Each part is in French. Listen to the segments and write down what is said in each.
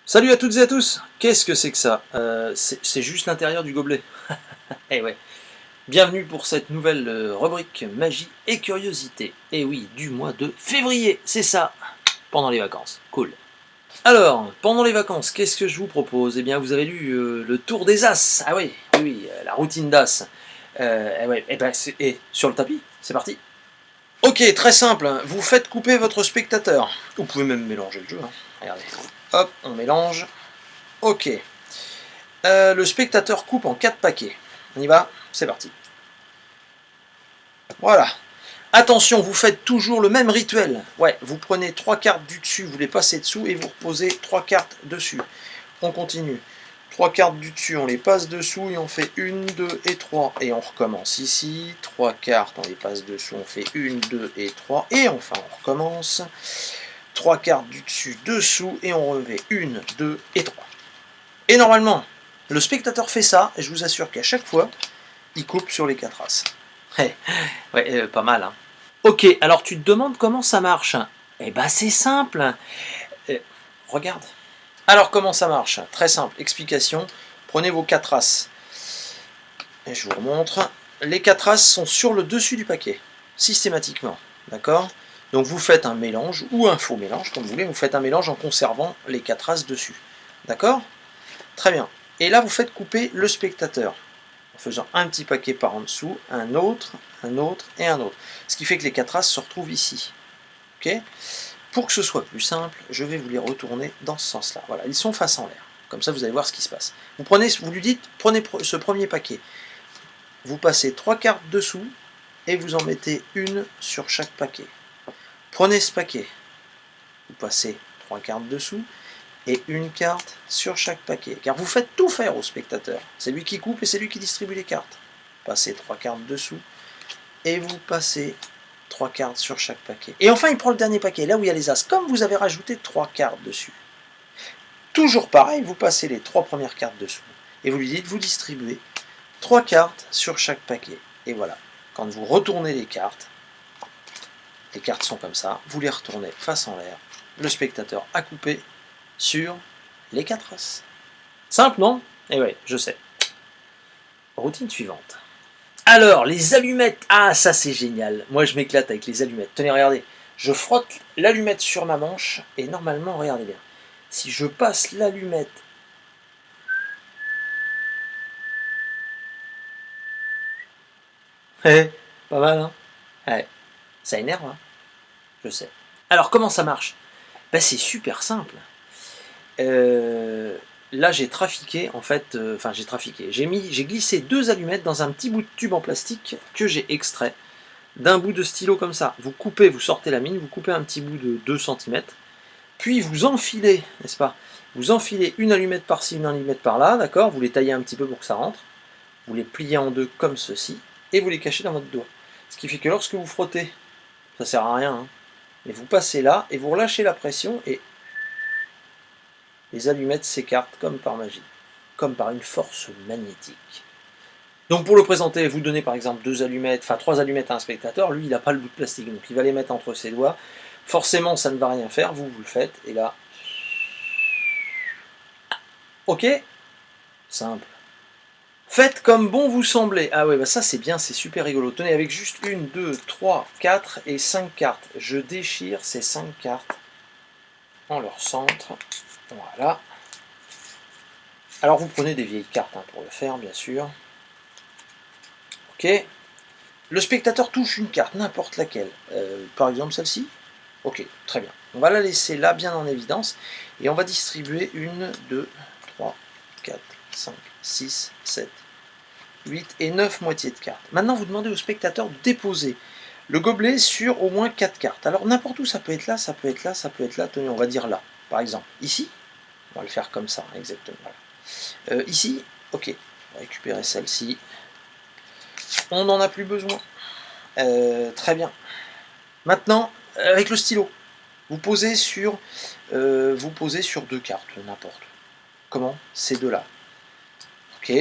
Salut à toutes et à tous. Qu'est-ce que c'est que ça? C'est juste l'intérieur du gobelet. Eh ouais. Bienvenue pour cette nouvelle rubrique magie et curiosité. Et oui, du mois de février, c'est ça, pendant les vacances. Cool. Alors, pendant les vacances, qu'est-ce que je vous propose? Eh bien, vous avez lu le tour des As. Ah oui, oui, oui, la routine d'As. Eh ouais, eh ben, sur le tapis, c'est parti. Ok, très simple, hein. Vous faites couper votre spectateur. Vous pouvez même mélanger le jeu, hein. Regardez. Hop, on mélange. Ok. Le spectateur coupe en 4 paquets. On y va? C'est parti. Voilà. Attention, vous faites toujours le même rituel. Ouais, vous prenez 3 cartes du dessus, vous les passez dessous et vous reposez 3 cartes dessus. On continue. 3 cartes du dessus, on les passe dessous et on fait 1, 2 et 3. Et on recommence ici. 3 cartes, on les passe dessous, on fait 1, 2 et 3. Et enfin, on recommence. 3 cartes du dessus, dessous et on remet 1, 2 et 3. Et normalement, le spectateur fait ça et je vous assure qu'à chaque fois, il coupe sur les 4 as. Ouais, pas mal, hein. Ok, alors tu te demandes comment ça marche? Eh ben c'est simple. Euh, regarde. Alors comment ça marche? Très simple, explication. Prenez vos 4 as. Et je vous remontre. Les 4 as sont sur le dessus du paquet, systématiquement. D'accord? Donc vous faites un mélange, ou un faux mélange, comme vous voulez, vous faites un mélange en conservant les 4 as dessus. D'accord? Très bien. Et là, vous faites couper le spectateur, en faisant un petit paquet par en dessous, un autre et un autre. Ce qui fait que les 4 as se retrouvent ici. Ok? Pour que ce soit plus simple, je vais vous les retourner dans ce sens-là. Voilà, ils sont face en l'air. Comme ça, vous allez voir ce qui se passe. Vous lui dites, prenez ce premier paquet. Vous passez 3 cartes dessous et vous en mettez une sur chaque paquet. Prenez ce paquet. Vous passez 3 cartes dessous et une carte sur chaque paquet. Car vous faites tout faire au spectateur. C'est lui qui coupe et c'est lui qui distribue les cartes. Passez 3 cartes dessous et vous passez 3 cartes sur chaque paquet. Et enfin, il prend le dernier paquet, là où il y a les as, comme vous avez rajouté 3 cartes dessus. Toujours pareil, vous passez les 3 premières cartes dessous et vous lui dites, vous distribuez 3 cartes sur chaque paquet. Et voilà, quand vous retournez les cartes sont comme ça, vous les retournez face en l'air. Le spectateur a coupé sur les 4 as. Simple, non? Eh ouais, je sais. Routine suivante. Alors, les allumettes. Ah, ça c'est génial. Moi, je m'éclate avec les allumettes. Tenez, regardez. Je frotte l'allumette sur ma manche et normalement, regardez bien. Si je passe l'allumette... Pas mal, hein? Ouais. Ça énerve, hein? Je sais. Alors, comment ça marche? Ben, c'est super simple. Là j'ai trafiqué en fait, j'ai trafiqué, j'ai glissé 2 allumettes dans un petit bout de tube en plastique que j'ai extrait d'un bout de stylo comme ça. Vous coupez, vous sortez la mine, vous coupez un petit bout de 2 cm, puis vous enfilez, n'est-ce pas? Vous enfilez une allumette par-ci, une allumette par-là, d'accord? Vous les taillez un petit peu pour que ça rentre, vous les pliez en deux comme ceci, et vous les cachez dans votre doigt. Ce qui fait que lorsque vous frottez, ça sert à rien, hein, mais vous passez là, et vous relâchez la pression, et les allumettes s'écartent comme par magie, comme par une force magnétique. Donc pour le présenter, vous donnez par exemple 3 allumettes à un spectateur, lui il n'a pas le bout de plastique, donc il va les mettre entre ses doigts. Forcément ça ne va rien faire, vous le faites, et là... Ok? Simple. Faites comme bon vous semblez. Ah ouais, bah ça c'est bien, c'est super rigolo. Tenez, avec juste 1, 2, 3, 4 et 5 cartes. Je déchire ces 5 cartes en leur centre. Voilà. Alors vous prenez des vieilles cartes hein, pour le faire, bien sûr. Ok. Le spectateur touche une carte, n'importe laquelle. Par exemple celle-ci. Ok, très bien. On va la laisser là, bien en évidence. Et on va distribuer 1, 2, 3, 4, 5, 6, 7, 8 et 9 moitiés de cartes. Maintenant, vous demandez au spectateur de déposer le gobelet sur au moins 4 cartes. Alors n'importe où, ça peut être là, ça peut être là, ça peut être là. Tenez, on va dire là, par exemple. Ici, on va le faire comme ça, exactement. Voilà. Ici, ok. On va récupérer celle-ci. On n'en a plus besoin. Très bien. Maintenant, avec le stylo, vous posez sur 2 cartes, n'importe. Comment? Ces deux-là. Ok.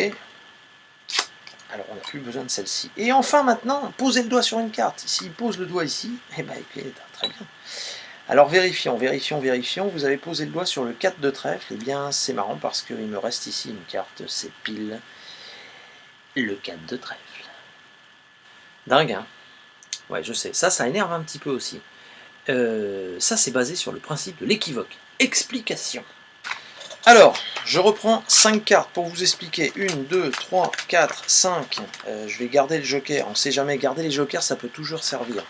Alors, on n'a plus besoin de celle-ci. Et enfin, maintenant, posez le doigt sur une carte. S'il pose le doigt ici, eh bien, très bien. Alors vérifions, vous avez posé le doigt sur le 4 de trèfle, et bien c'est marrant parce qu'il me reste ici une carte, c'est pile le 4 de trèfle. Dingue, hein? Ouais, je sais, ça énerve un petit peu aussi. Ça, c'est basé sur le principe de l'équivoque. Explication. Alors, je reprends 5 cartes pour vous expliquer. 1, 2, 3, 4, 5. Je vais garder le joker. On ne sait jamais, garder les jokers, ça peut toujours servir.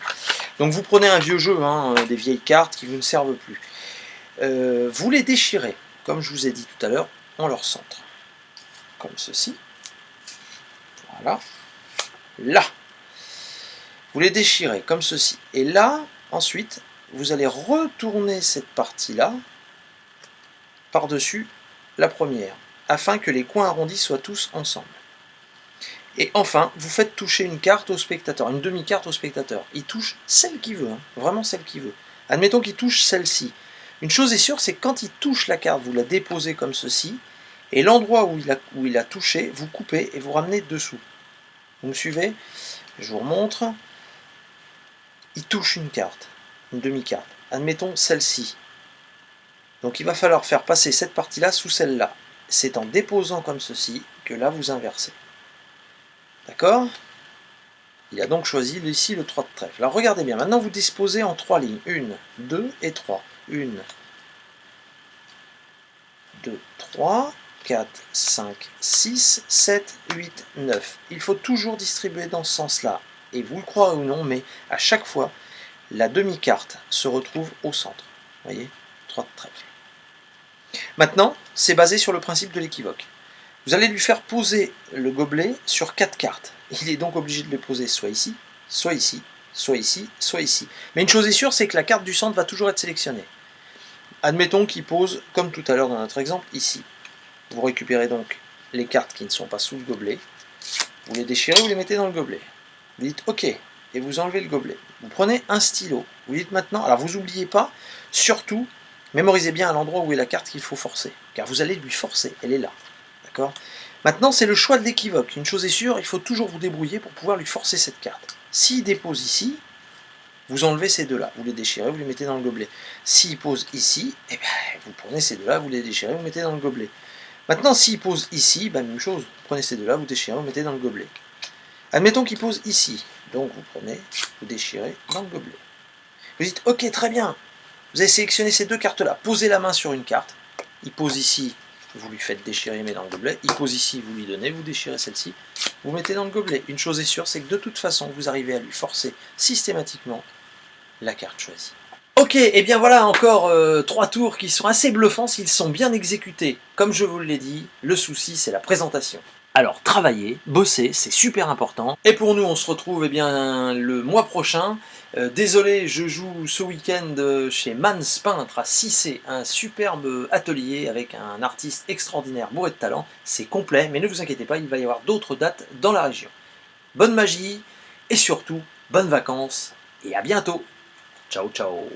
Donc vous prenez un vieux jeu, hein, des vieilles cartes qui vous ne servent plus. Vous les déchirez, comme je vous ai dit tout à l'heure, en leur centre. Comme ceci. Voilà. Là. Vous les déchirez comme ceci. Et là, ensuite, vous allez retourner cette partie-là par-dessus la première, afin que les coins arrondis soient tous ensemble. Et enfin, vous faites toucher une carte au spectateur, une demi-carte au spectateur. Il touche celle qu'il veut, hein, vraiment celle qu'il veut. Admettons qu'il touche celle-ci. Une chose est sûre, c'est que quand il touche la carte, vous la déposez comme ceci, et l'endroit où il a touché, vous coupez et vous ramenez dessous. Vous me suivez? Je vous remontre. Il touche une carte, une demi-carte. Admettons celle-ci. Donc il va falloir faire passer cette partie-là sous celle-là. C'est en déposant comme ceci que là vous inversez. D'accord? Il a donc choisi ici le 3 de trèfle. Alors regardez bien, maintenant vous disposez en 3 lignes. 1, 2 et 3. 1, 2, 3, 4, 5, 6, 7, 8, 9. Il faut toujours distribuer dans ce sens-là. Et vous le croirez ou non, mais à chaque fois, la demi-carte se retrouve au centre. Vous voyez? 3 de trèfle. Maintenant, c'est basé sur le principe de l'équivoque. Vous allez lui faire poser le gobelet sur 4 cartes. Il est donc obligé de le poser soit ici, soit ici, soit ici, soit ici. Mais une chose est sûre, c'est que la carte du centre va toujours être sélectionnée. Admettons qu'il pose, comme tout à l'heure dans notre exemple, ici. Vous récupérez donc les cartes qui ne sont pas sous le gobelet, vous les déchirez, vous les mettez dans le gobelet. Vous dites OK, et vous enlevez le gobelet. Vous prenez un stylo, vous dites maintenant, alors vous n'oubliez pas, surtout, mémorisez bien à l'endroit où est la carte qu'il faut forcer, car vous allez lui forcer, elle est là. D'accord? Maintenant, c'est le choix de l'équivoque. Une chose est sûre, il faut toujours vous débrouiller pour pouvoir lui forcer cette carte. S'il dépose ici, vous enlevez ces deux-là, vous les déchirez, vous les mettez dans le gobelet. S'il pose ici, eh bien, vous prenez ces deux-là, vous les déchirez, vous mettez dans le gobelet. Maintenant, s'il pose ici, ben, même chose, vous prenez ces deux-là, vous déchirez, vous mettez dans le gobelet. Admettons qu'il pose ici, donc vous prenez, vous déchirez dans le gobelet. Vous dites, ok, très bien, vous avez sélectionné ces deux cartes-là, posez la main sur une carte, il pose ici, vous lui faites déchirer, mais dans le gobelet, il pose ici, vous lui donnez, vous déchirez celle-ci, vous mettez dans le gobelet. Une chose est sûre, c'est que de toute façon, vous arrivez à lui forcer systématiquement la carte choisie. Ok, et bien voilà encore 3 tours qui sont assez bluffants s'ils sont bien exécutés. Comme je vous l'ai dit, le souci c'est la présentation. Alors travailler, bosser, c'est super important. Et pour nous, on se retrouve bien, le mois prochain. Désolé, je joue ce week-end chez Mans Peintre à Cissé, un superbe atelier avec un artiste extraordinaire bourré de talent. C'est complet, mais ne vous inquiétez pas, il va y avoir d'autres dates dans la région. Bonne magie, et surtout, bonnes vacances, et à bientôt. Ciao, ciao.